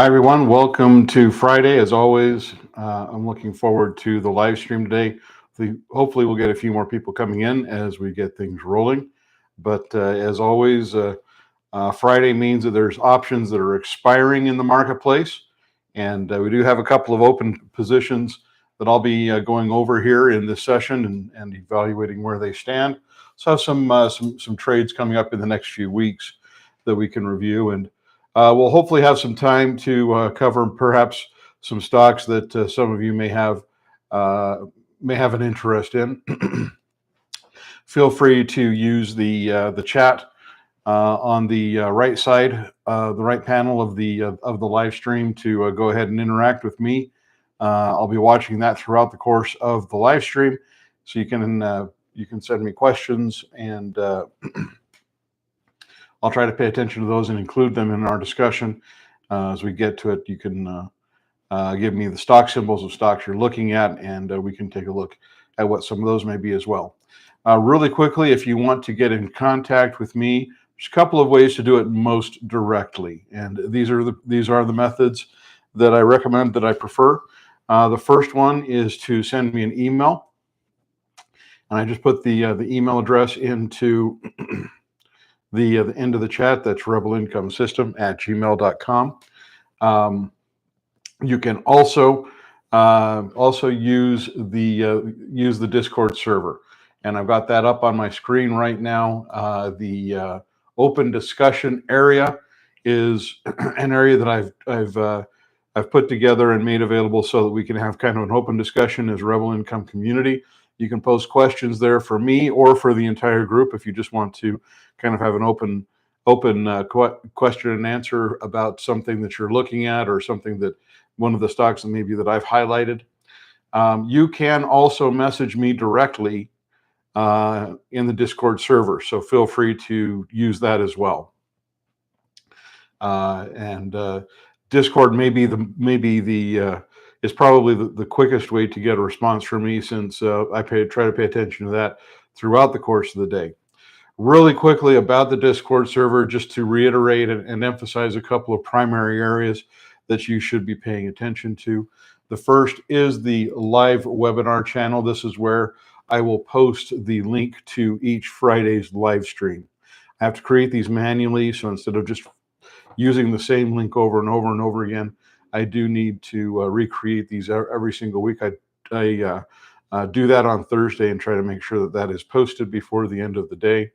Hi, everyone. Welcome to Friday. As always, I'm looking forward to the live stream today. Hopefully, we'll get a few more people coming in as we get things rolling. But as always, Friday means that there's options that are expiring in the marketplace. And we do have a couple of open positions that I'll be going over here in this session and evaluating where they stand. So I have some trades coming up in the next few weeks that we can review, and we'll hopefully have some time to cover perhaps some stocks that some of you may have an interest in. Feel free to use the chat on the right side, the right panel of the live stream to go ahead and interact with me. I'll be watching that throughout the course of the live stream, so you can send me questions, and I'll try to pay attention to those and include them in our discussion. As we get to it, you can give me the stock symbols of stocks you're looking at, and we can take a look at what some of those may be as well. Really quickly, if you want to get in contact with me, there's a couple of ways to do it most directly, and these are the methods that I recommend, that I prefer. The first one is to send me an email, and I just put the email address into the end of the chat. That's rebelincomesystem@gmail.com. You can also use the Discord server, and I've got that up on my screen right now. The open discussion area is an area that I've put together and made available so that we can have kind of an open discussion as Rebel Income community. You can post questions there for me or for the entire group if you just want to kind of have an open question and answer about something that you're looking at, or something that one of the stocks that I've highlighted. You can also message me directly in the Discord server, so feel free to use that as well. Discord is probably the quickest way to get a response from me, since I try to pay attention to that throughout the course of the day. Really quickly about the Discord server, just to reiterate and emphasize a couple of primary areas that you should be paying attention to. The first is the live webinar channel. This is where I will post the link to each Friday's live stream. I have to create these manually, so instead of just using the same link over and over and over again, I do need to recreate these every single week. I do that on Thursday and try to make sure that is posted before the end of the day,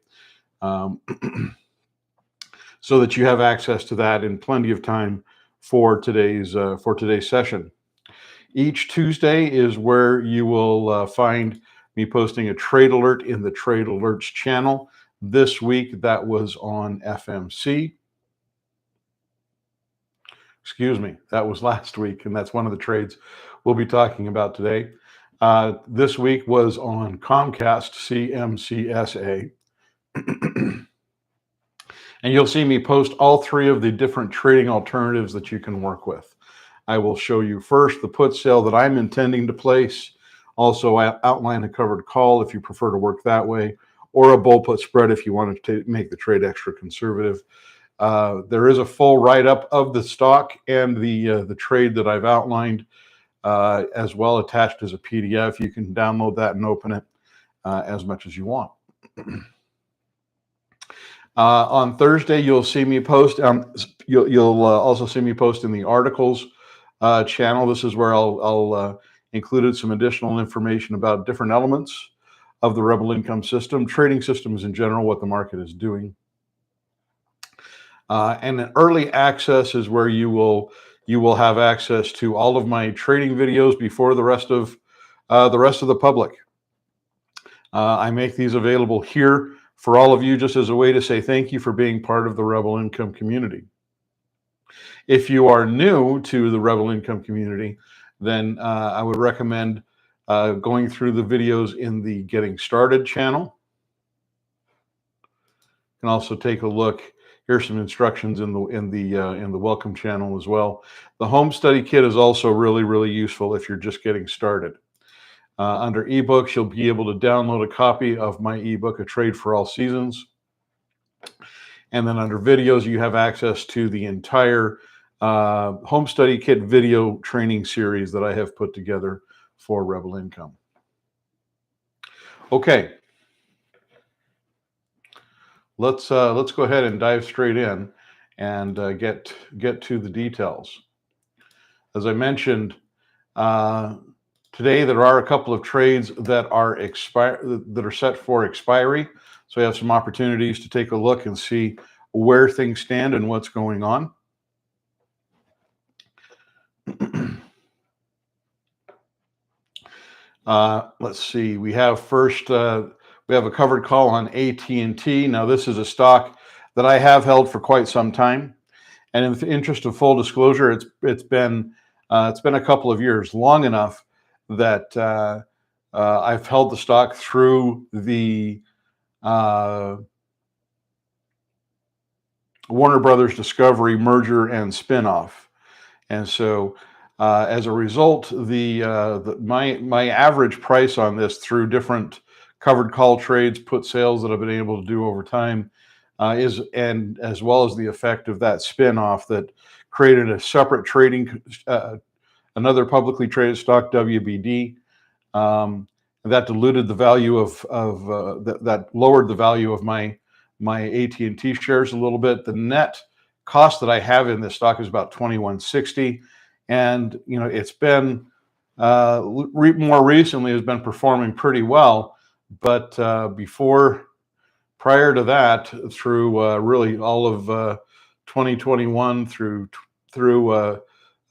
so that you have access to that in plenty of time for today's session. Each Tuesday is where you will find me posting a trade alert in the Trade Alerts channel. This week, that was on FMC. Excuse me, that was last week, and that's one of the trades we'll be talking about today. This week was on Comcast CMCSA. And you'll see me post all three of the different trading alternatives that you can work with. I will show you first the put sale that I'm intending to place. Also, I outline a covered call if you prefer to work that way, or a bull put spread if you want to make the trade extra conservative. There is a full write-up of the stock and the trade that I've outlined, as well, attached as a PDF. You can download that and open it as much as you want. On Thursday, you'll see me post. You'll also see me post in the articles channel. This is where I'll included some additional information about different elements of the Rebel Income system, trading systems in general, what the market is doing. And an early access is where you will have access to all of my trading videos before the rest of the public. I make these available here for all of you, just as a way to say thank you for being part of the Rebel Income community. If you are new to the Rebel Income community, then I would recommend going through the videos in the Getting Started channel. You can also take a look. Here's some instructions in the Welcome channel as well. The Home Study Kit is also really, really useful if you're just getting started. Under ebooks, you'll be able to download a copy of my ebook, A Trade for All Seasons. And then under videos, you have access to the entire home study kit video training series that I have put together for Rebel Income. Okay, let's go ahead and dive straight in and get to the details. As I mentioned, today there are a couple of trades that are set for expiry. So we have some opportunities to take a look and see where things stand and what's going on. Let's see. We have first. We have a covered call on AT&T. Now, this is a stock that I have held for quite some time, and in the interest of full disclosure, it's been a couple of years, long enough that I've held the stock through the Warner Brothers Discovery merger and spinoff, and so as a result, my average price on this through different covered call trades, put sales that I've been able to do over time and as well as the effect of that spinoff that created a separate trading, another publicly traded stock, WBD. That diluted the value that lowered the value of my AT&T shares a little bit. The net cost that I have in this stock is about $21.60, and it's been more recently has been performing pretty well, but prior to that, through really all of 2021 through the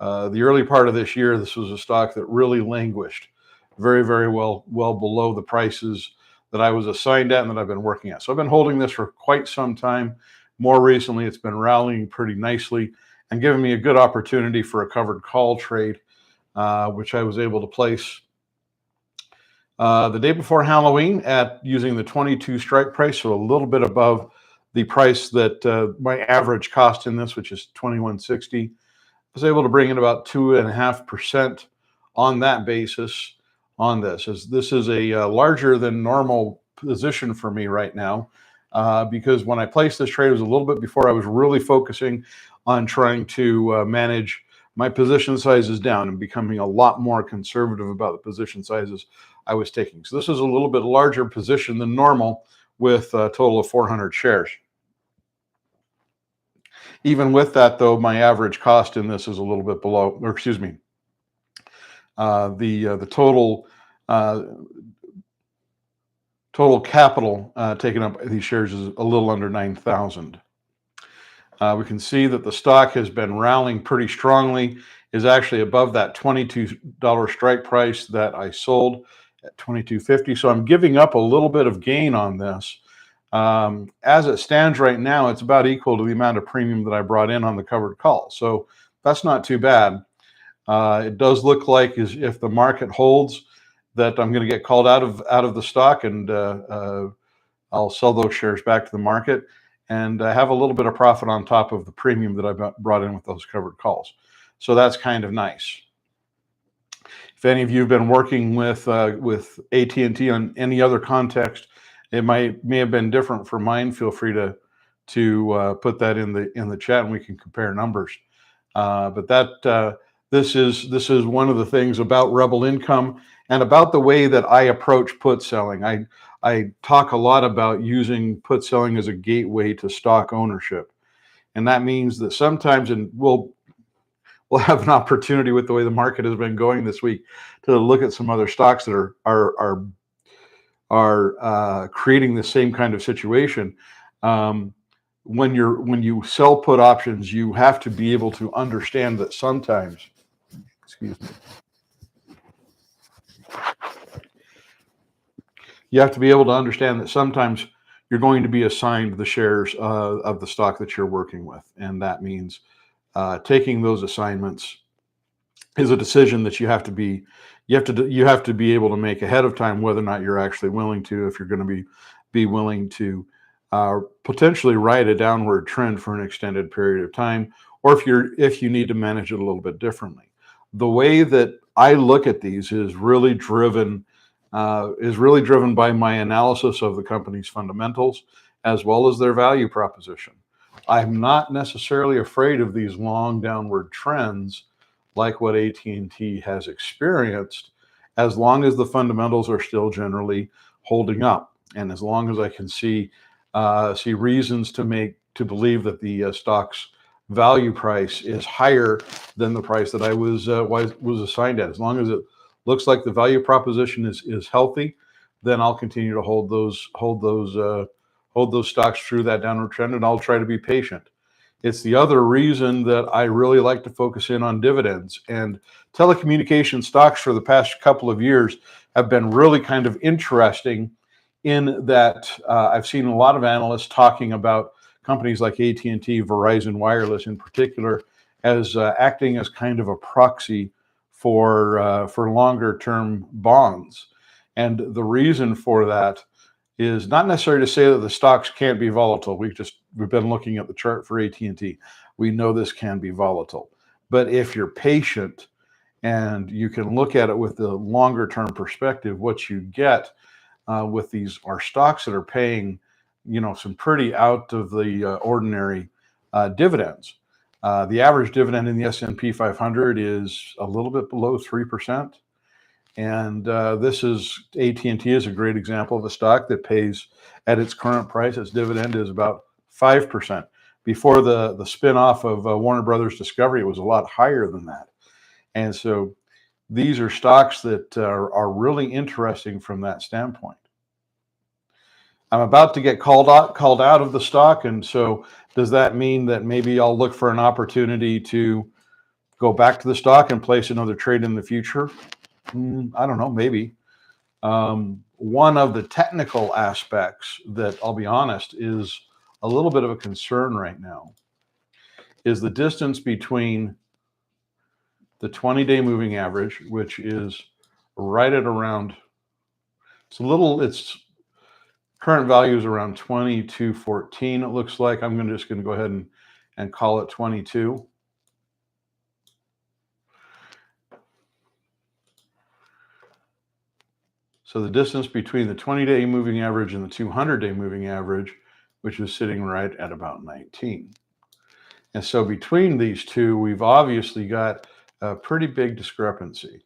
early part of this year, this was a stock that really languished very, very well below the prices that I was assigned at and that I've been working at. So I've been holding this for quite some time. More recently, it's been rallying pretty nicely and giving me a good opportunity for a covered call trade, which I was able to place the day before Halloween at using the 22 strike price, so a little bit above the price that my average cost in this, which is $21.60. I was able to bring in about 2.5% on that basis on this, as this is a larger than normal position for me right now, because when I placed this trade, it was a little bit before I was really focusing on trying to manage my position sizes down and becoming a lot more conservative about the position sizes I was taking. So this is a little bit larger position than normal with a total of 400 shares. Even with that, though, my average cost in this is a little bit below, or excuse me, the total capital taken up by these shares is a little under 9,000. We can see that the stock has been rallying pretty strongly, is actually above that $22 strike price that I sold at $22.50. So I'm giving up a little bit of gain on this. As it stands right now, it's about equal to the amount of premium that I brought in on the covered call. So that's not too bad. It does look like if the market holds, that I'm going to get called out of the stock, and I'll sell those shares back to the market and have a little bit of profit on top of the premium that I brought in with those covered calls. So that's kind of nice. If any of you have been working with AT&T on any other context, it may have been different for mine. Feel free to put that in the chat, and we can compare numbers. But this is one of the things about Rebel Income and about the way that I approach put selling. I talk a lot about using put selling as a gateway to stock ownership, and that means that sometimes, and we'll have an opportunity with the way the market has been going this week to look at some other stocks that are creating the same kind of situation. When you sell put options, you have to be able to understand that sometimes, excuse me, you have to be able to understand that sometimes you're going to be assigned the shares of the stock that you're working with, and that means taking those assignments is a decision that you have to be able to make ahead of time, whether or not you're actually willing to, if you're going to be willing to potentially ride a downward trend for an extended period of time, or if you need to manage it a little bit differently. The way that I look at these is really driven by my analysis of the company's fundamentals as well as their value proposition. I'm not necessarily afraid of these long downward trends like what AT&T has experienced, as long as the fundamentals are still generally holding up, and as long as I can see reasons to believe that the stock's value price is higher than the price that I was assigned at. As long as it looks like the value proposition is healthy, then I'll continue to hold those stocks through that downward trend, and I'll try to be patient. It's the other reason that I really like to focus in on dividends. And telecommunication stocks for the past couple of years have been really kind of interesting in that I've seen a lot of analysts talking about companies like AT&T, Verizon Wireless in particular, as acting as kind of a proxy for longer term bonds. And the reason for that is not necessarily to say that the stocks can't be volatile. We've been looking at the chart for AT&T. We know this can be volatile. But if you're patient and you can look at it with the longer term perspective, what you get with these are stocks that are paying, some pretty out of the ordinary dividends. The average dividend in the S&P 500 is a little bit below 3%. And AT&T is a great example of a stock that pays at its current price. Its dividend is about 5%. Before the spinoff of Warner Brothers Discovery, it was a lot higher than that. And so these are stocks that are really interesting from that standpoint. I'm about to get called out of the stock, and so does that mean that maybe I'll look for an opportunity to go back to the stock and place another trade in the future? I don't know, maybe. One of the technical aspects that, I'll be honest, is a little bit of a concern right now is the distance between the 20-day moving average, which is right at around, its current value is around 22.14. It looks like I'm just going to go ahead and call it 22. So the distance between the 20-day moving average and the 200-day moving average, which is sitting right at about 19. And so between these two, we've obviously got a pretty big discrepancy.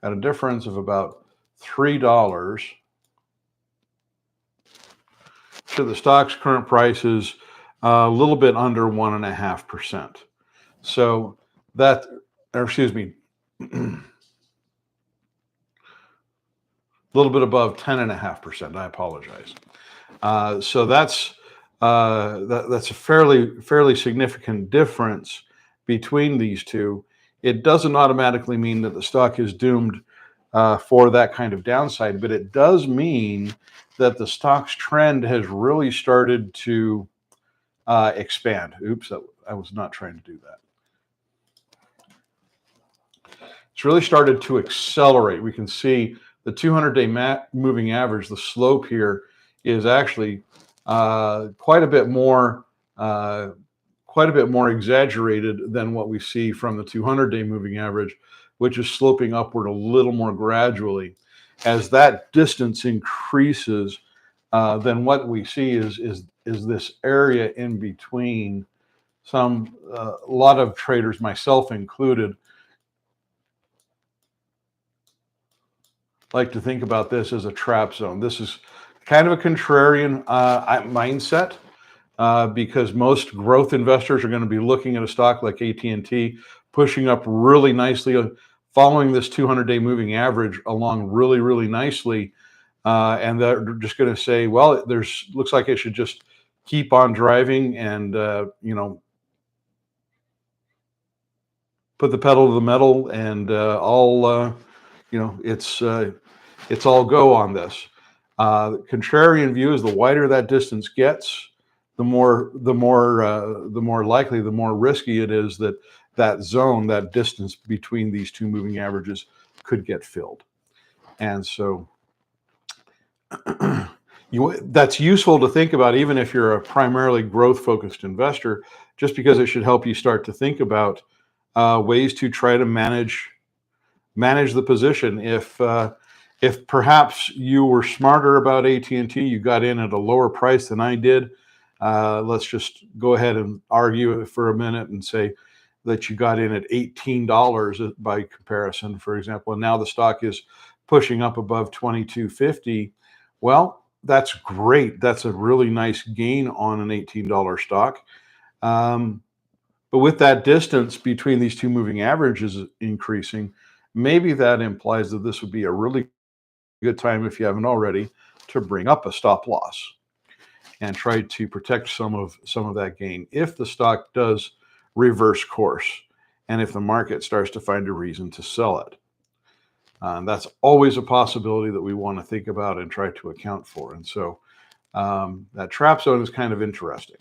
Got a difference of about $3 to the stock's current price is a little bit under 1.5%. So that, or excuse me, a little bit above 10.5%. I apologize. So that's a fairly significant difference between these two. It doesn't automatically mean that the stock is doomed for that kind of downside, but it does mean that the stock's trend has really started to expand. Oops, I was not trying to do that. It's really started to accelerate. We can see the 200-day moving average, the slope here is actually quite a bit more exaggerated than what we see from the 200-day moving average, which is sloping upward a little more gradually. As that distance increases, then what we see is this area in between. A lot of traders, myself included, like to think about this as a trap zone. This is kind of a contrarian mindset because most growth investors are going to be looking at a stock like AT&T pushing up really nicely, following this 200-day moving average along really, really nicely. And they're just going to say, well, looks like it should just keep on driving and, put the pedal to the metal and it's all go on this. The contrarian view is the wider that distance gets, the more likely, the more risky it is that zone, that distance between these two moving averages could get filled. And so that's useful to think about, even if you're a primarily growth-focused investor, just because it should help you start to think about ways to try to manage the position. If perhaps you were smarter about AT&T, you got in at a lower price than I did, Let's just go ahead and argue for a minute and say that you got in at $18 by comparison, for example, and now the stock is pushing up above 22.50. Well, that's great. That's a really nice gain on an $18 stock. But with that distance between these two moving averages increasing, maybe that implies that this would be a really good time, if you haven't already, to bring up a stop loss and try to protect some of that gain if the stock does reverse course and if the market starts to find a reason to sell it. That's always a possibility that we want to think about and try to account for. And so that trap zone is kind of interesting.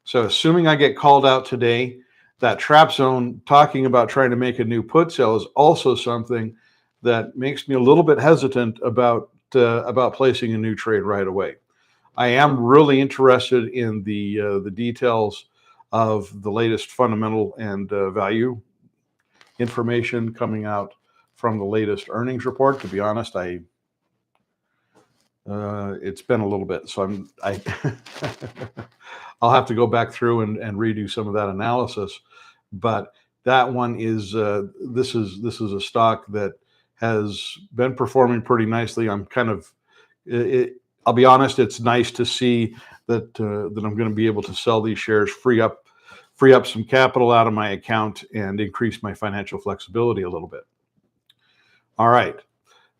So assuming I get called out today, that trap zone, talking about trying to make a new put sale, is also something that makes me a little bit hesitant about placing a new trade right away. I am really interested in the details of the latest fundamental and value information coming out from the latest earnings report. To be honest, it's been a little bit, so I'll have to go back through and redo some of that analysis. But that one is this is a stock that has been performing pretty nicely. I'm kind of I'll be honest, it's nice to see that that I'm going to be able to sell these shares, free up some capital out of my account, and increase my financial flexibility a little bit. All right,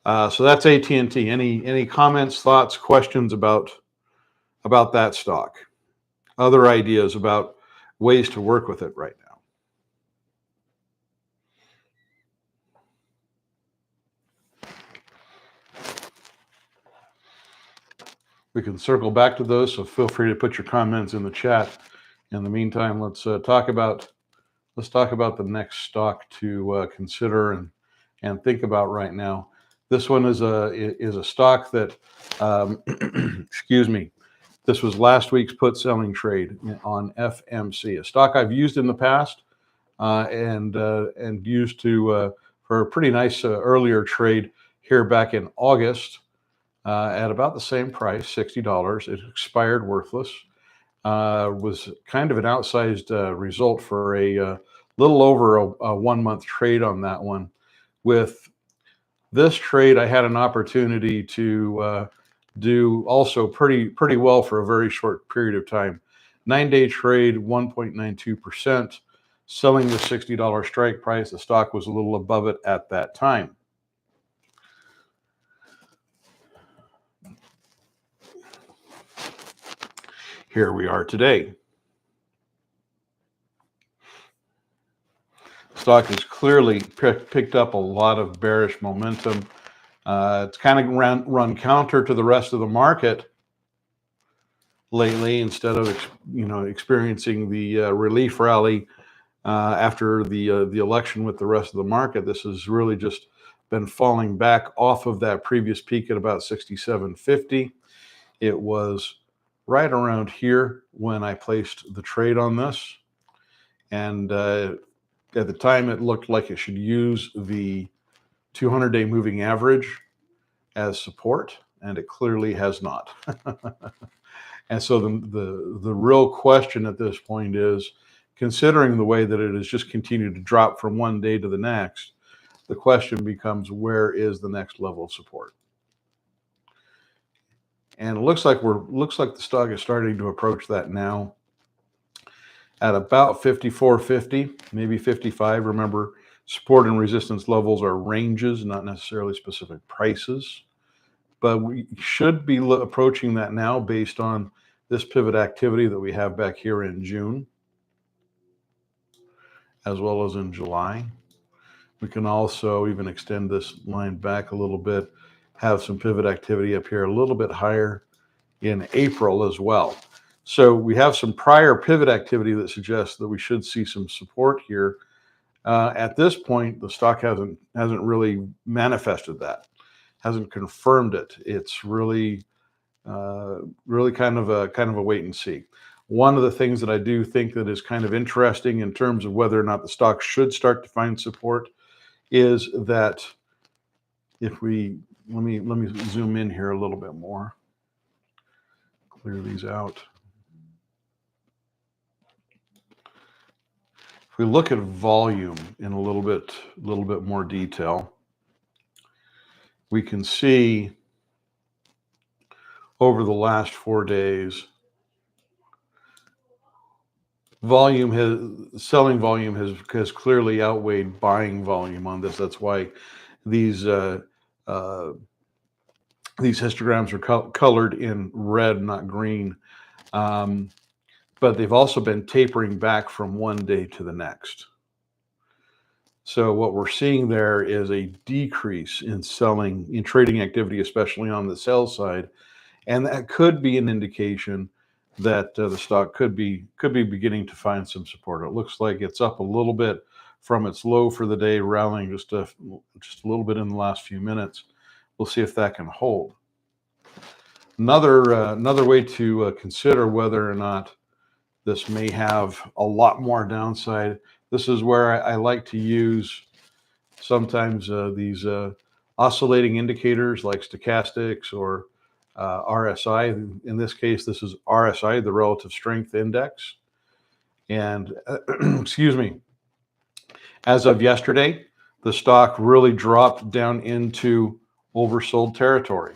so that's AT&T. Any comments, thoughts, questions about that stock? Other ideas about ways to work with it right now? We can circle back to those, so feel free to put your comments in the chat. In the meantime, let's talk about the next stock to consider and think about right now. This one is a stock that, excuse me, this was last week's put selling trade on FMC, a stock I've used in the past and used to for a pretty nice earlier trade here back in August at about the same price, $60. It expired worthless. Was kind of an outsized result for a little over a 1 month trade on that one. With this trade, I had an opportunity to do also pretty well for a very short period of time. 9-day trade, 1.92%, selling the $60 strike price. The stock was a little above it at that time. Here we are today. Stock has clearly picked up a lot of bearish momentum. It's kind of run counter to the rest of the market lately, instead of experiencing the relief rally after the election with the rest of the market. This has really just been falling back off of that previous peak at about 67.50. It was right around here when I placed the trade on this, and at the time it looked like it should use the 200-day moving average as support, and it clearly has not. And so the real question at this point is, considering the way that it has just continued to drop from one day to the next, the question becomes, where is the next level of support? And it looks like the stock is starting to approach that now at about 54.50, maybe 55. Remember, support and resistance levels are ranges, not necessarily specific prices. But we should be approaching that now based on this pivot activity that we have back here in June, as well as in July. We can also even extend this line back a little bit, have some pivot activity up here a little bit higher in April as well. So we have some prior pivot activity that suggests that we should see some support here. At this point, the stock hasn't really manifested that, hasn't confirmed it. It's really kind of a wait and see. One of the things that I do think that is kind of interesting in terms of whether or not the stock should start to find support is that if we let me zoom in here a little bit more, clear these out. If we look at volume in a little bit more detail, we can see over the last 4 days, selling volume has clearly outweighed buying volume on this. That's why these histograms are colored in red, not green. But they've also been tapering back from one day to the next. So what we're seeing there is a decrease in trading activity, especially on the sell side, and that could be an indication that the stock could be beginning to find some support. It looks like it's up a little bit from its low for the day, rallying just a little bit in the last few minutes. We'll see if that can hold. Another way to consider whether or not this may have a lot more downside. This is where I like to use sometimes these oscillating indicators like stochastics or RSI. In this case, this is RSI, the Relative Strength Index. And excuse me, as of yesterday, the stock really dropped down into oversold territory.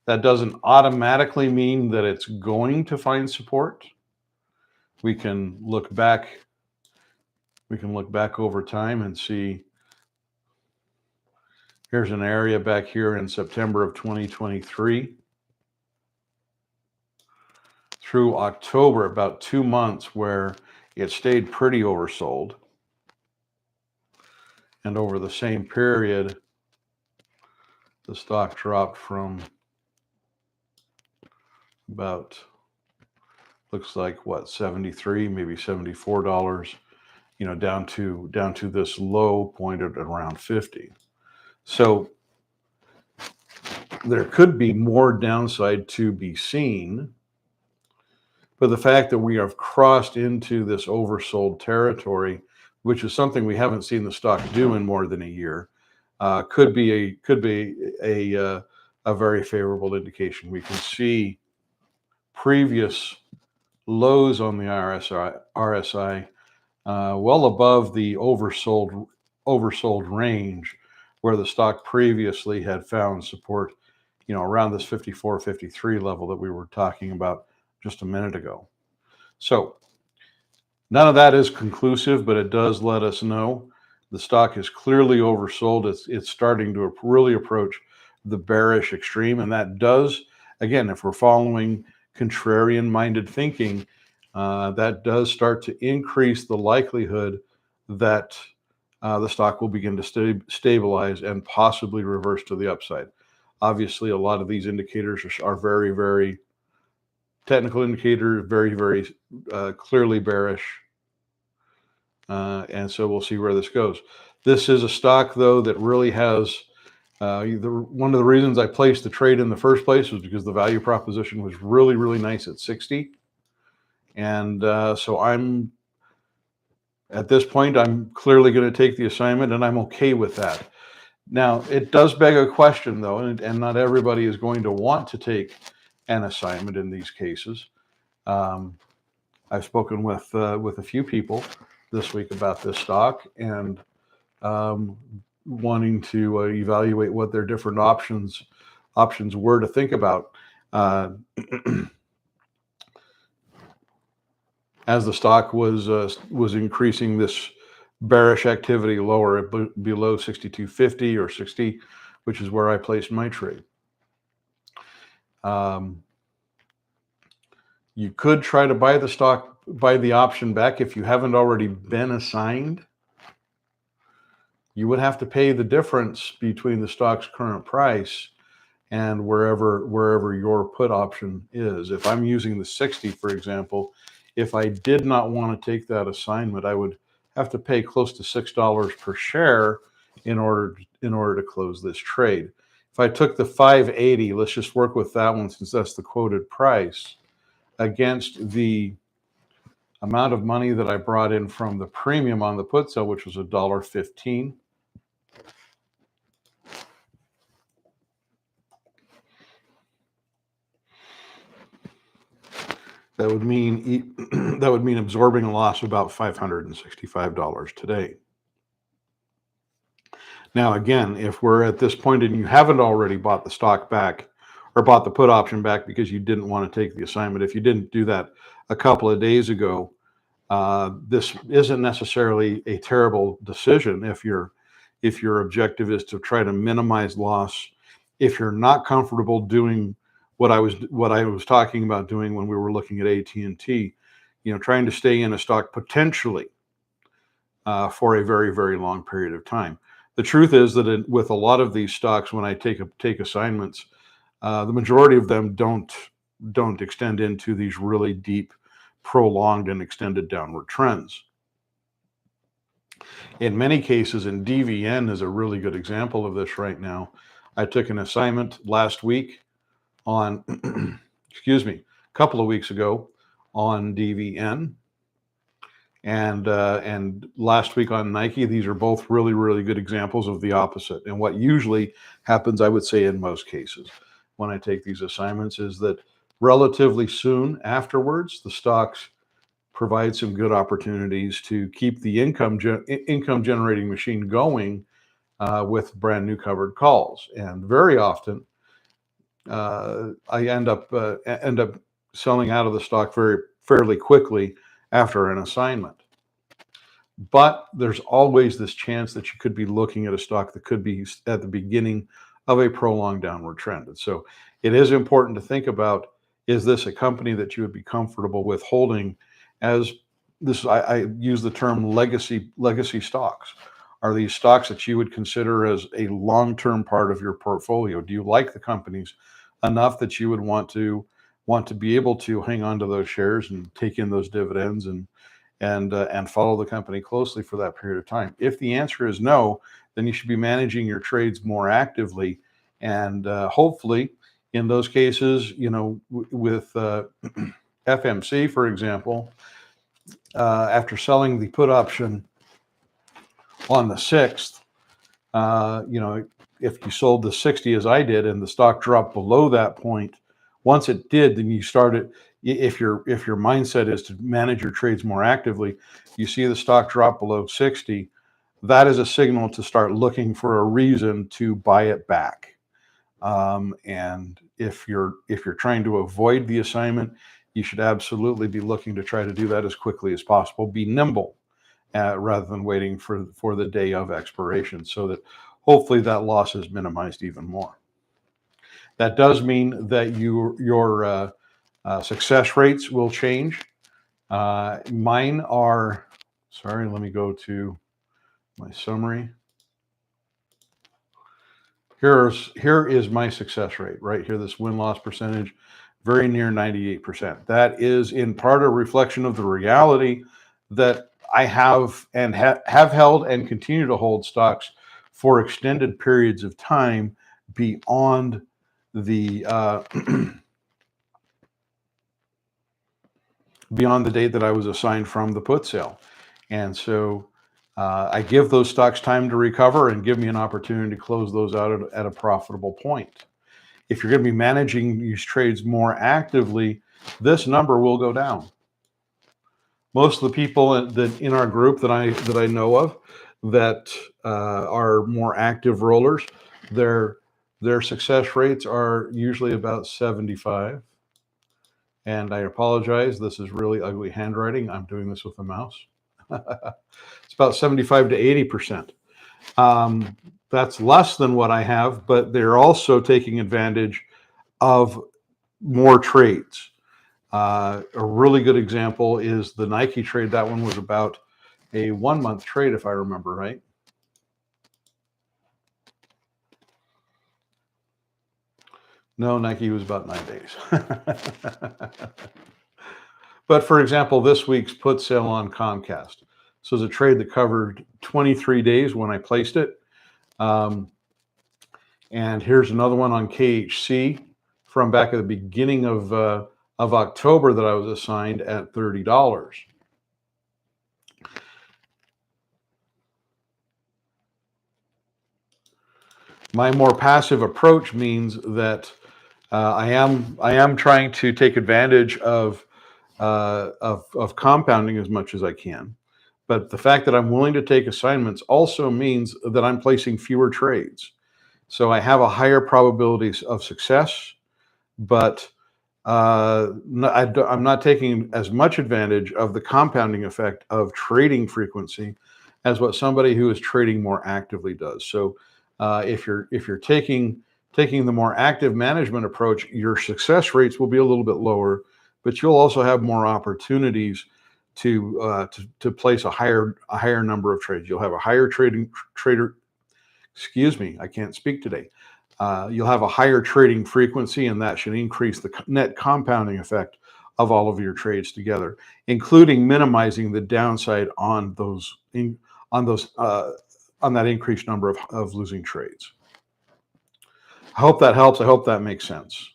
That doesn't automatically mean that it's going to find support. We can look back over time and see. Here's an area back here in September of 2023 through October, about 2 months where it stayed pretty oversold. And over the same period, the stock dropped from about, looks like what, 73, maybe $74, down to this low point at around 50. So there could be more downside to be seen, but the fact that we have crossed into this oversold territory, which is something we haven't seen the stock do in more than a year, could be a very favorable indication. We can see previous lows on the RSI well above the oversold range, where the stock previously had found support, around this 54, 53 level that we were talking about just a minute ago. So none of that is conclusive, but it does let us know the stock is clearly oversold. It's starting to really approach the bearish extreme. And that does, again, if we're following contrarian-minded thinking, that does start to increase the likelihood that the stock will begin to stabilize and possibly reverse to the upside. Obviously, a lot of these indicators are very, very technical indicators, very, very clearly bearish. And so we'll see where this goes. This is a stock, though, that really has one of the reasons I placed the trade in the first place was because the value proposition was really, really nice at 60. And so at this point, I'm clearly going to take the assignment, and I'm okay with that. Now, it does beg a question, though, and not everybody is going to want to take an assignment in these cases. I've spoken with a few people this week about this stock and wanting to evaluate what their different options were to think about. As the stock was increasing this bearish activity lower below 62.50 or 60, which is where I placed my trade. You could try to buy the option back if you haven't already been assigned. You would have to pay the difference between the stock's current price and wherever your put option is. If I'm using the 60, for example, if I did not want to take that assignment, I would have to pay close to $6 per share in order to close this trade. If I took the 580, let's just work with that one since that's the quoted price, against the amount of money that I brought in from the premium on the put sale, which was $1.15. That would mean that would mean absorbing a loss of about $565 today. Now, again, if we're at this point and you haven't already bought the stock back or bought the put option back because you didn't want to take the assignment, if you didn't do that a couple of days ago, this isn't necessarily a terrible decision if your objective is to try to minimize loss. If you're not comfortable doing what I was talking about doing when we were looking at AT&T, trying to stay in a stock potentially for a very, very long period of time. The truth is that with a lot of these stocks, when I take assignments, the majority of them don't extend into these really deep, prolonged and extended downward trends. In many cases, and DVN is a really good example of this right now. I took an assignment last week on, excuse me, a couple of weeks ago on DVN, and last week on Nike. These are both really, really good examples of the opposite. And what usually happens, I would say in most cases, when I take these assignments, is that relatively soon afterwards, the stocks provide some good opportunities to keep the income generating machine going with brand new covered calls. And very often, I end up selling out of the stock fairly quickly after an assignment. But there's always this chance that you could be looking at a stock that could be at the beginning of a prolonged downward trend. And so it is important to think about, is this a company that you would be comfortable with holding as this, I use the term legacy stocks. Are these stocks that you would consider as a long-term part of your portfolio? Do you like the companies enough that you would want to be able to hang on to those shares and take in those dividends and follow the company closely for that period of time? If the answer is no, then you should be managing your trades more actively, and hopefully in those cases, with FMC, for example, after selling the put option on the 6th, if you sold the 60 as I did and the stock dropped below that point, once it did, then you started, if your mindset is to manage your trades more actively, you see the stock drop below 60, that is a signal to start looking for a reason to buy it back. And if you're trying to avoid the assignment, you should absolutely be looking to try to do that as quickly as possible. Be nimble rather than waiting for the day of expiration, so that hopefully that loss is minimized even more. That does mean that your success rates will change. Mine are, sorry, let me go to my summary. Here is my success rate right here, this win-loss percentage, very near 98%. That is in part a reflection of the reality that I have and have held and continue to hold stocks for extended periods of time beyond the beyond the date that I was assigned from the put sale. And so I give those stocks time to recover and give me an opportunity to close those out at a profitable point. If you're going to be managing these trades more actively, this number will go down. Most of the people that in our group that I know of that are more active rollers, their success rates are usually about 75. And I apologize, this is really ugly handwriting. I'm doing this with a mouse. It's about 75 to 80%. That's less than what I have, but they're also taking advantage of more trades. A really good example is the Nike trade. That one was about a 1 month trade, if I remember right. No, Nike was about 9 days. But for example, this week's put sale on Comcast. So it's a trade that covered 23 days when I placed it. And here's another one on KHC from back at the beginning of October that I was assigned at $30. My more passive approach means that I am trying to take advantage of of compounding as much as I can. But the fact that I'm willing to take assignments also means that I'm placing fewer trades. So I have a higher probability of success, but I'm not taking as much advantage of the compounding effect of trading frequency as what somebody who is trading more actively does. So if you're taking the more active management approach, your success rates will be a little bit lower, but you'll also have more opportunities to place a higher number of trades. You'll have a higher trader. Excuse me, I can't speak today. You'll have a higher trading frequency, and that should increase the net compounding effect of all of your trades together, including minimizing the downside on that increased number of losing trades. I hope that helps. I hope that makes sense.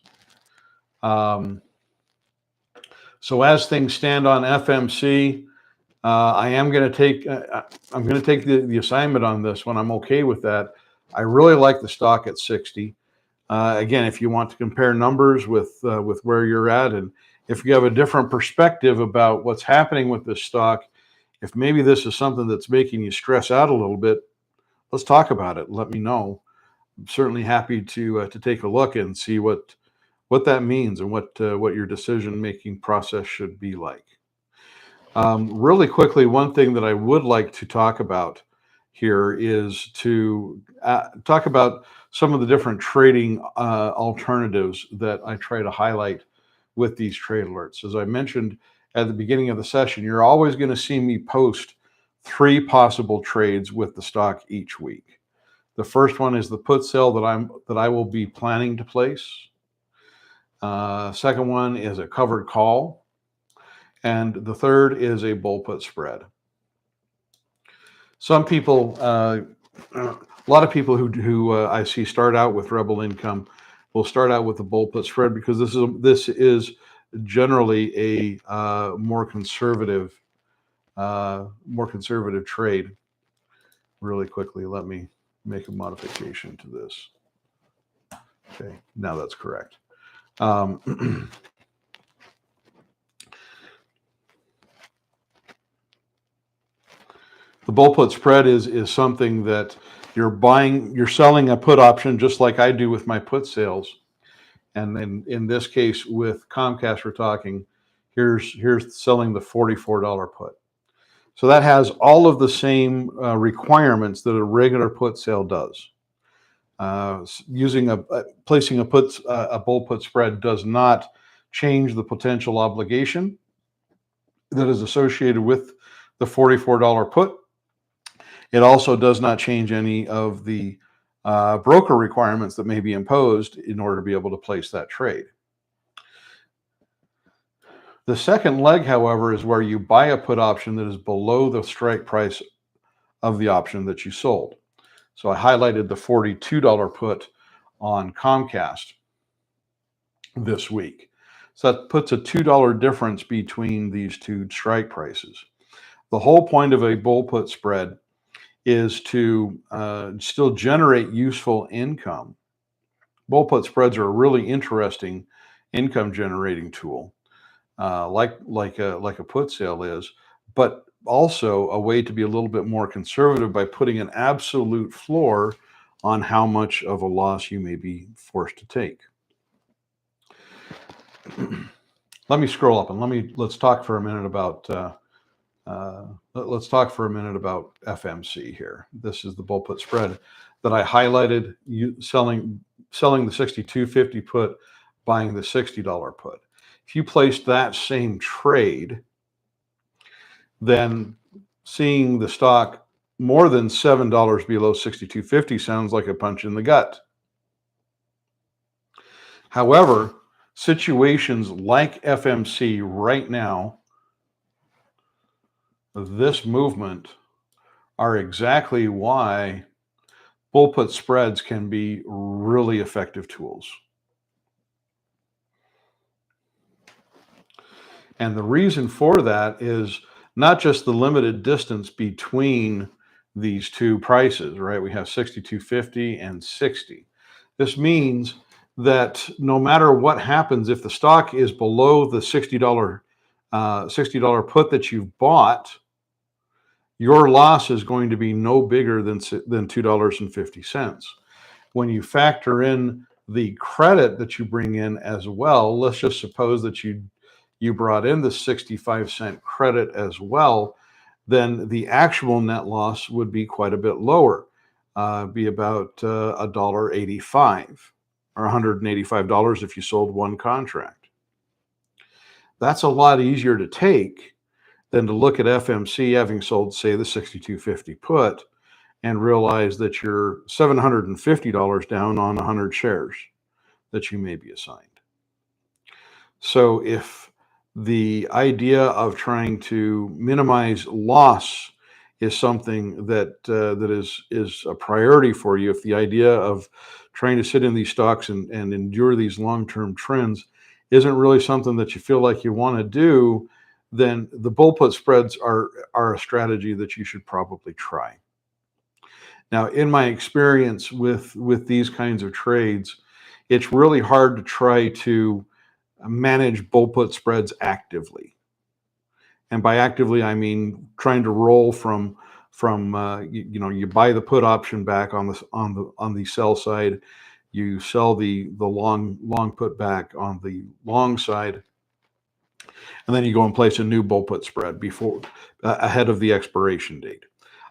So as things stand on FMC, I am going to take I'm going to take the assignment on this one. I'm okay with that. I really like the stock at 60. Again, if you want to compare numbers with where you're at, and if you have a different perspective about what's happening with this stock, if maybe this is something that's making you stress out a little bit, let's talk about it. Let me know. I'm certainly happy to take a look and see what that means and what your decision-making process should be like. Really quickly, one thing that I would like to talk about here is to talk about some of the different trading alternatives that I try to highlight with these trade alerts. As I mentioned at the beginning of the session, you're always going to see me post 3 possible trades with the stock each week. The first one is the put sale that I will be planning to place. Second one is a covered call. And the third is a bull put spread. Some people, a lot of people who I see start out with Rebel Income will start out with the bull put spread because this is generally a more conservative trade. Really quickly, let me make a modification to this. Okay, now that's correct. The bull put spread is something that you're selling a put option just like I do with my put sales. And then in this case with Comcast, we're talking, here's selling the $44 put. So that has all of the same requirements that a regular put sale does. Placing a bull put spread does not change the potential obligation that is associated with the $44 put. It also does not change any of the broker requirements that may be imposed in order to be able to place that trade. The second leg, however, is where you buy a put option that is below the strike price of the option that you sold. So I highlighted the $42 put on Comcast this week. So that puts a $2 difference between these two strike prices. The whole point of a bull put spread is to still generate useful income. Bull put spreads are a really interesting income generating tool, like a put sale is, but also a way to be a little bit more conservative by putting an absolute floor on how much of a loss you may be forced to take. Let me scroll up and let's talk for a minute about FMC here. This is the bull put spread that I highlighted. Selling the 62.50 put, buying the $60 put. If you placed that same trade, then seeing the stock more than $7 below 62.50 sounds like a punch in the gut. However, situations like FMC right now, this movement, are exactly why bull put spreads can be really effective tools. And the reason for that is not just the limited distance between these two prices, right? We have 62.50 and 60. This means that no matter what happens, if the stock is below the $60 $60 put that you've bought, your loss is going to be no bigger than $2.50. When you factor in the credit that you bring in as well, let's just suppose that you brought in the 65-cent credit as well, then the actual net loss would be quite a bit lower, be about $1.85 or $185 if you sold one contract. That's a lot easier to take than to look at FMC having sold, say, the 6250 put and realize that you're $750 down on 100 shares that you may be assigned. So if the idea of trying to minimize loss is something that is a priority for you, if the idea of trying to sit in these stocks and endure these long-term trends isn't really something that you feel like you want to do, then the bull put spreads are a strategy that you should probably try. Now, in my experience with these kinds of trades, it's really hard to try to manage bull put spreads actively. And by actively, I mean trying to roll from you buy the put option back on the sell side, you sell the long put back on the long side, and then you go and place a new bull put spread before ahead of the expiration date.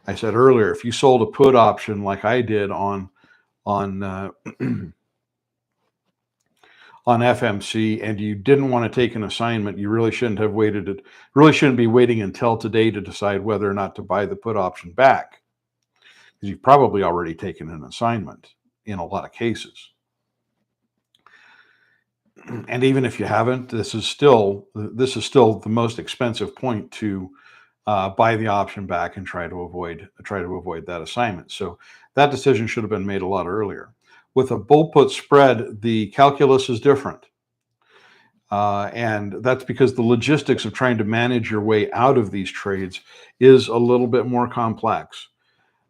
I said earlier, if you sold a put option like I did on on FMC and you didn't want to take an assignment, you really shouldn't have waited. Really shouldn't be waiting until today to decide whether or not to buy the put option back, because you've probably already taken an assignment in a lot of cases. And even if you haven't, this is still the most expensive point to buy the option back and try to avoid that assignment. So that decision should have been made a lot earlier. With a bull put spread, the calculus is different. And that's because the logistics of trying to manage your way out of these trades is a little bit more complex.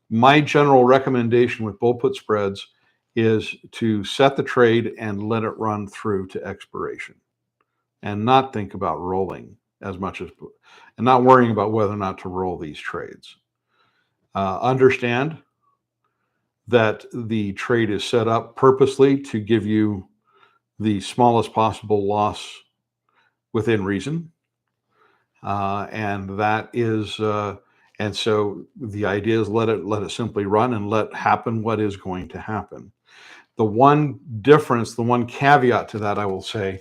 My general recommendation with bull put spreads is to set the trade and let it run through to expiration and not think about rolling as much as, and not worrying about whether or not to roll these trades. Understand that the trade is set up purposely to give you the smallest possible loss within reason. And that is, and so the idea is let it simply run and let happen what is going to happen. The one difference, the one caveat to that, I will say,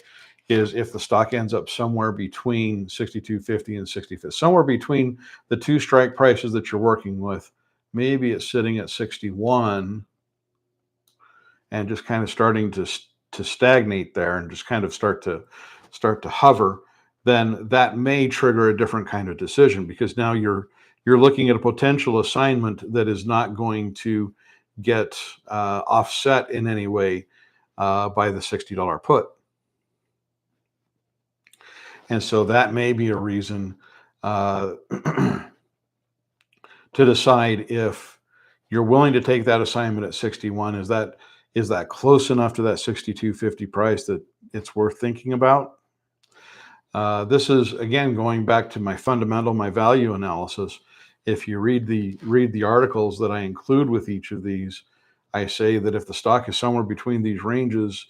is if the stock ends up somewhere between 62.50 and 65, somewhere between the two strike prices that you're working with, maybe it's sitting at 61 and just kind of starting to stagnate there and just kind of start to hover, then that may trigger a different kind of decision, because now you're looking at a potential assignment that is not going to get offset in any way by the $60 put. And so that may be a reason to decide if you're willing to take that assignment at 61. Is that close enough to that 62.50 price that it's worth thinking about? This is, again, going back to my value analysis. If you read the articles that I include with each of these, I say that if the stock is somewhere between these ranges,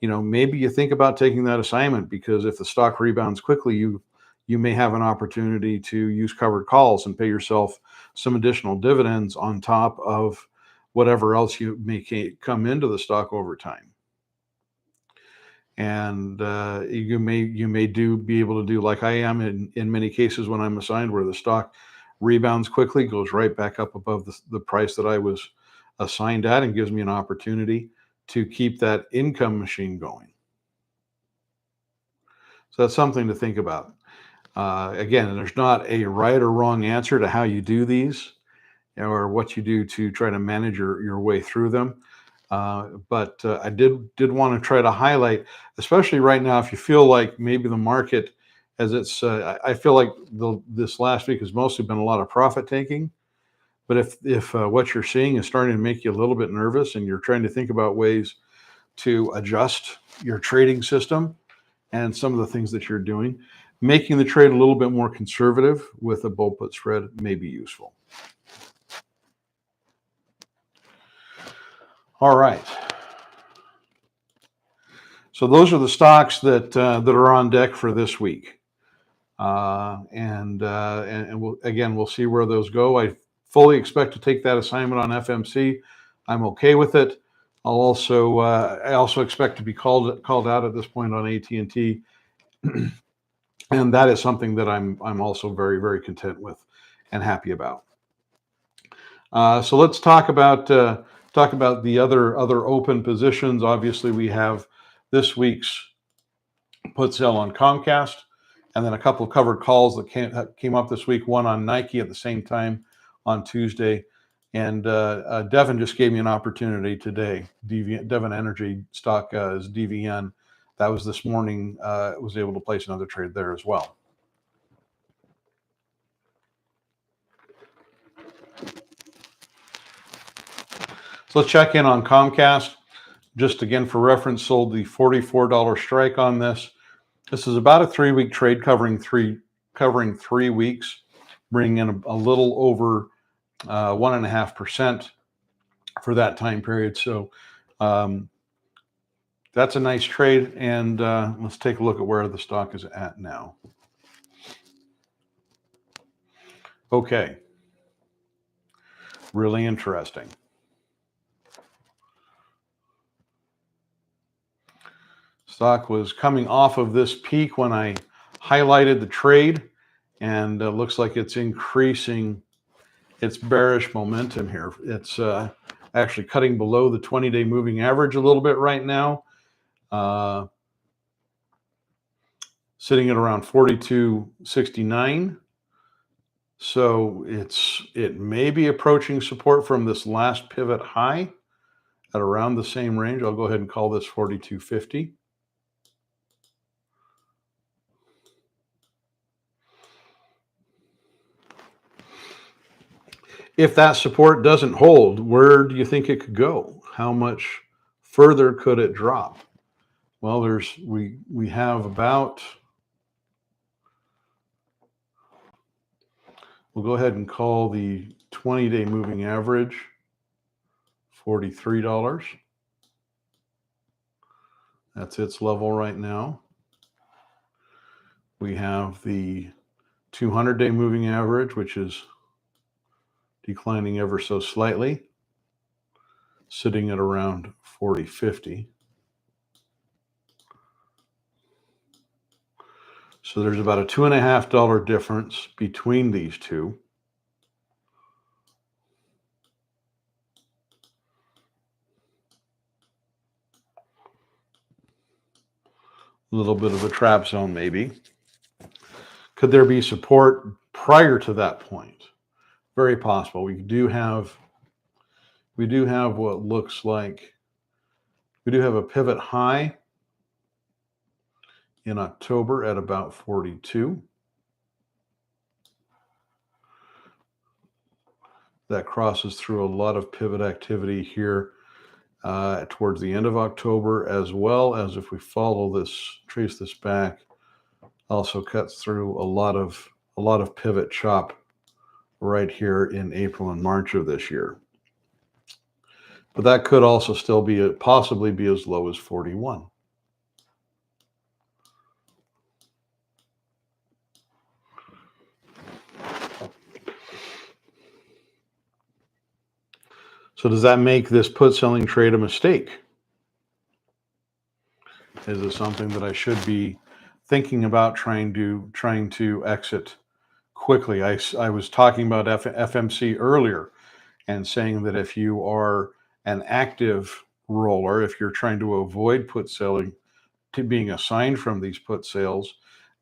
maybe you think about taking that assignment, because if the stock rebounds quickly, you may have an opportunity to use covered calls and pay yourself some additional dividends on top of whatever else you may come into the stock over time. And you may be able to do like I am in many cases when I'm assigned, where the stock rebounds quickly, goes right back up above the price that I was assigned at, and gives me an opportunity to keep that income machine going. So that's something to think about. Again, there's not a right or wrong answer to how you do these or what you do to try to manage your way through them. But I did want to try to highlight, especially right now, if you feel like maybe the market, as it's, I feel like this last week has mostly been a lot of profit taking. But if what you're seeing is starting to make you a little bit nervous, and you're trying to think about ways to adjust your trading system and some of the things that you're doing, making the trade a little bit more conservative with a bull put spread may be useful. All right. So those are the stocks that are on deck for this week, and we'll see where those go. I fully expect to take that assignment on FMC. I'm okay with it. I also expect to be called out at this point on AT&T, and that is something that I'm also very, very content with and happy about. So let's talk about the other open positions. Obviously, we have this week's put sell on Comcast, and then a couple of covered calls that came up this week. One on Nike at the same time on Tuesday, and Devin just gave me an opportunity today. Devin Energy stock is DVN. That was this morning. Was able to place another trade there as well. So let's check in on Comcast. Just again for reference, sold the $44 strike on this. This is about a 3-week trade covering three weeks, bringing in a little over 1.5% for that time period. So that's a nice trade. And let's take a look at where the stock is at now. Okay. Really interesting. Stock was coming off of this peak when I highlighted the trade, and looks like it's increasing its bearish momentum here. It's actually cutting below the 20-day moving average a little bit right now, sitting at around 42.69. So it may be approaching support from this last pivot high at around the same range. I'll go ahead and call this 42.50. If that support doesn't hold, where do you think it could go? How much further could it drop? Well, we have about, we'll go ahead and call the 20-day moving average $43. That's its level right now. We have the 200-day moving average, which is declining ever so slightly, sitting at around 40.50. So there's about a $2.50 difference between these two. A little bit of a trap zone, maybe. Could there be support prior to that point? Very possible. We do have what looks like, we do have a pivot high in October at about 42. That crosses through a lot of pivot activity here towards the end of October, as well as if we follow this, trace this back, also cuts through a lot of pivot chop right here in April and March of this year. But that could also still possibly be as low as 41. So does that make this put selling trade a mistake? Is it something that I should be thinking about trying to exit quickly? I was talking about FMC earlier and saying that if you are an active roller, if you're trying to avoid put selling to being assigned from these put sales,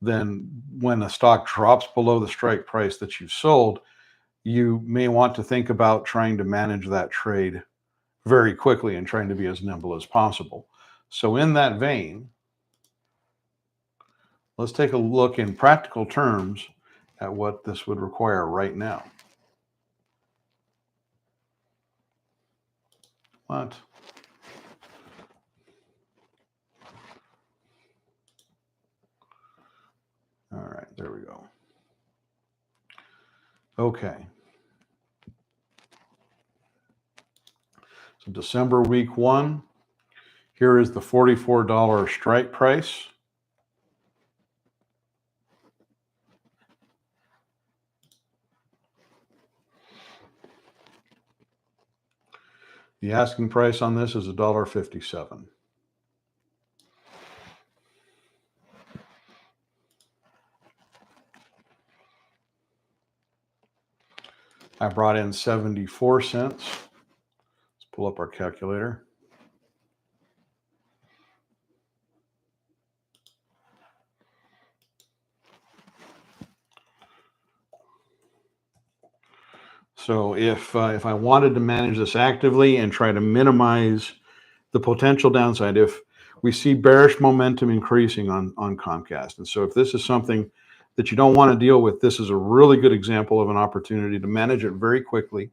then when a stock drops below the strike price that you've sold, you may want to think about trying to manage that trade very quickly and trying to be as nimble as possible. So in that vein, let's take a look in practical terms at what this would require right now. What? All right. go. Okay. So December week 1. Here is the $44 strike price. The asking price on this is $1.57. I brought in 74 cents. Let's pull up our calculator. So if I wanted to manage this actively and try to minimize the potential downside, if we see bearish momentum increasing on Comcast, and so if this is something that you don't want to deal with, this is a really good example of an opportunity to manage it very quickly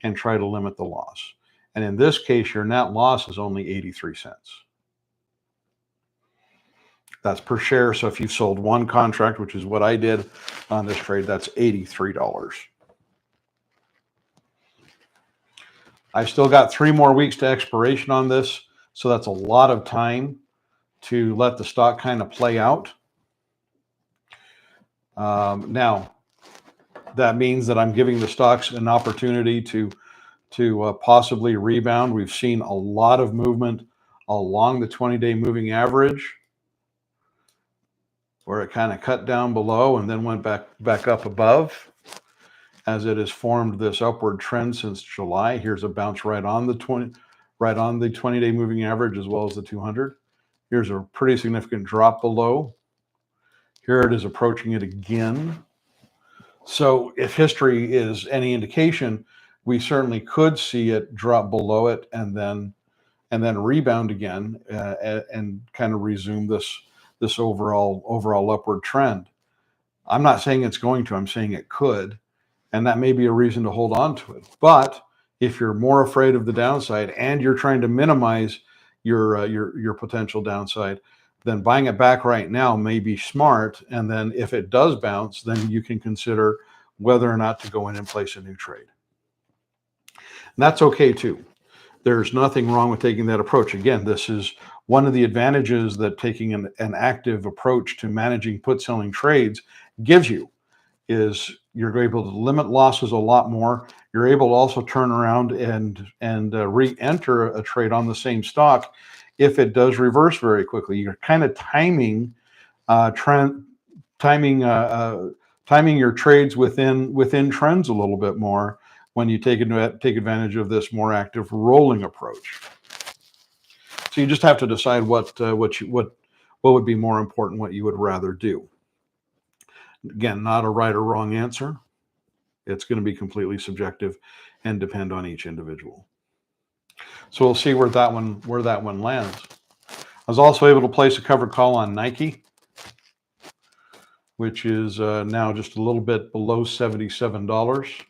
and try to limit the loss. And in this case, your net loss is only 83 cents. That's per share. So if you've sold one contract, which is what I did on this trade, that's $83. I've still got 3 more weeks to expiration on this, so that's a lot of time to let the stock kind of play out. Now, that means that I'm giving the stocks an opportunity to possibly rebound. We've seen a lot of movement along the 20-day moving average, where it kind of cut down below and then went back up above, as it has formed this upward trend since July. Here's a bounce right on the 20-day moving average as well as the 200. Here's a pretty significant drop below. Here it is approaching it again. So if history is any indication, we certainly could see it drop below it and then rebound again and kind of resume this overall upward trend. I'm not saying it's going to, I'm saying it could. And that may be a reason to hold on to it. But if you're more afraid of the downside and you're trying to minimize your potential downside, then buying it back right now may be smart. And then if it does bounce, then you can consider whether or not to go in and place a new trade. And that's okay too. There's nothing wrong with taking that approach. Again, this is one of the advantages that taking an active approach to managing put selling trades gives you, is you're able to limit losses a lot more. You're able to also turn around and re-enter a trade on the same stock if it does reverse very quickly. You're kind of timing your trades within trends a little bit more when you take advantage of this more active rolling approach. So you just have to decide what would be more important, what you would rather do. Again, not a right or wrong answer. It's going to be completely subjective and depend on each individual. So we'll see where that one lands. I was also able to place a covered call on Nike, which is now just a little bit below $77.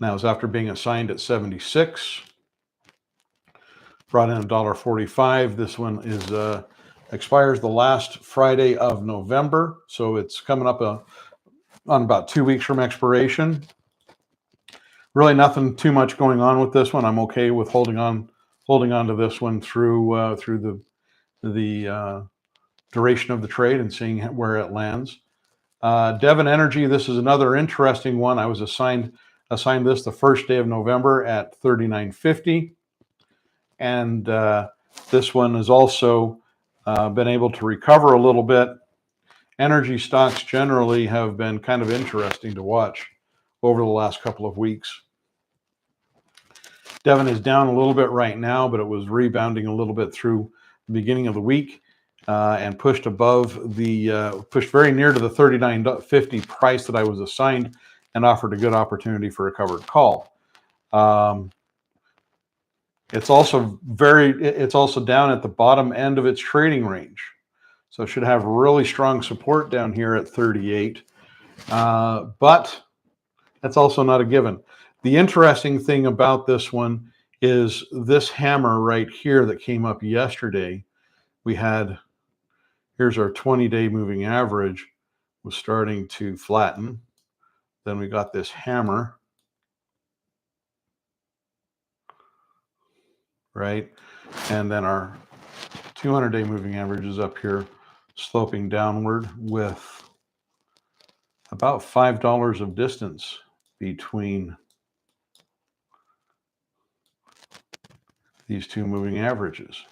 Now, it's after being assigned at 76. Brought in $1.45. This one is expires the last Friday of November, so it's coming up on about 2 weeks from expiration. Really, nothing too much going on with this one. I'm okay with holding on to this one through the duration of the trade and seeing where it lands. Devon Energy. This is another interesting one. I was assigned this the first day of November at $39.50. And this one has also been able to recover a little bit. Energy stocks generally have been kind of interesting to watch over the last couple of weeks. Devon is down a little bit right now, but it was rebounding a little bit through the beginning of the week and pushed very near to the $39.50 price that I was assigned and offered a good opportunity for a covered call. It's also down at the bottom end of its trading range. So it should have really strong support down here at 38. But that's also not a given. The interesting thing about this one is this hammer right here that came up yesterday. We had, here's our 20-day moving average was starting to flatten. Then we got this hammer, right? And then our 200-day moving average is up here sloping downward with about $5 of distance between these two moving averages.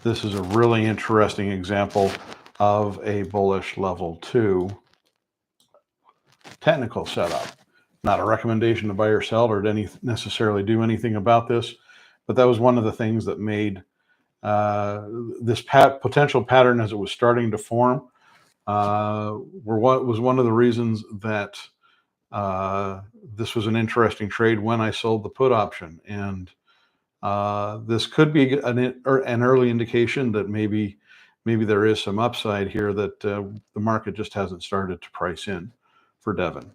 This is a really interesting example of a bullish level 2 technical setup. Not a recommendation to buy or sell or to necessarily do anything about this, but that was one of the things that made this potential pattern as it was starting to form was one of the reasons that this was an interesting trade when I sold the put option. And this could be an early indication that maybe there is some upside here that the market just hasn't started to price in for Devon.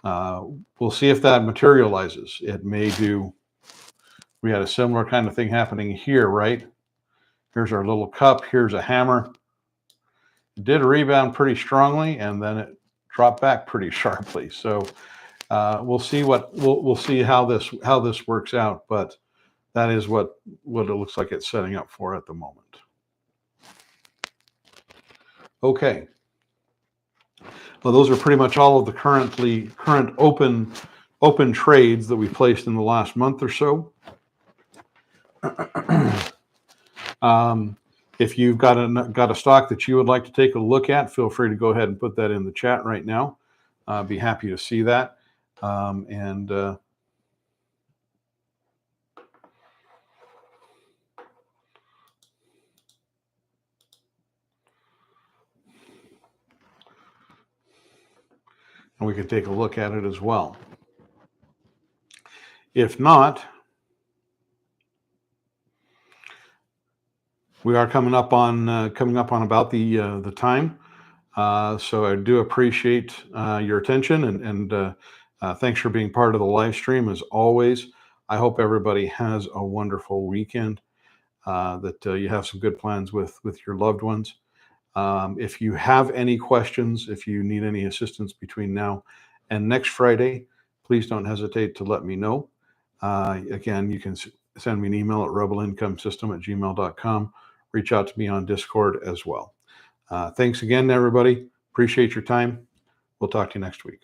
We'll see if that materializes. It may do. We had a similar kind of thing happening here, right? Here's our little cup. Here's a hammer. It did rebound pretty strongly, and then it dropped back pretty sharply. So we'll see we'll see how this works out. But that is what it looks like it's setting up for at the moment. Okay. Well, those are pretty much all of the current open trades that we placed in the last month or so. If you've got a stock that you would like to take a look at, feel free to go ahead and put that in the chat right now. Be happy to see that. And we can take a look at it as well. If not, we are coming up on about the time. So I do appreciate your attention and thanks for being part of the live stream as always. I hope everybody has a wonderful weekend, that you have some good plans with your loved ones. If you have any questions, if you need any assistance between now and next Friday, please don't hesitate to let me know. Again, you can send me an email at rebelincomesystem@gmail.com. Reach out to me on Discord as well. Thanks again, everybody. Appreciate your time. We'll talk to you next week.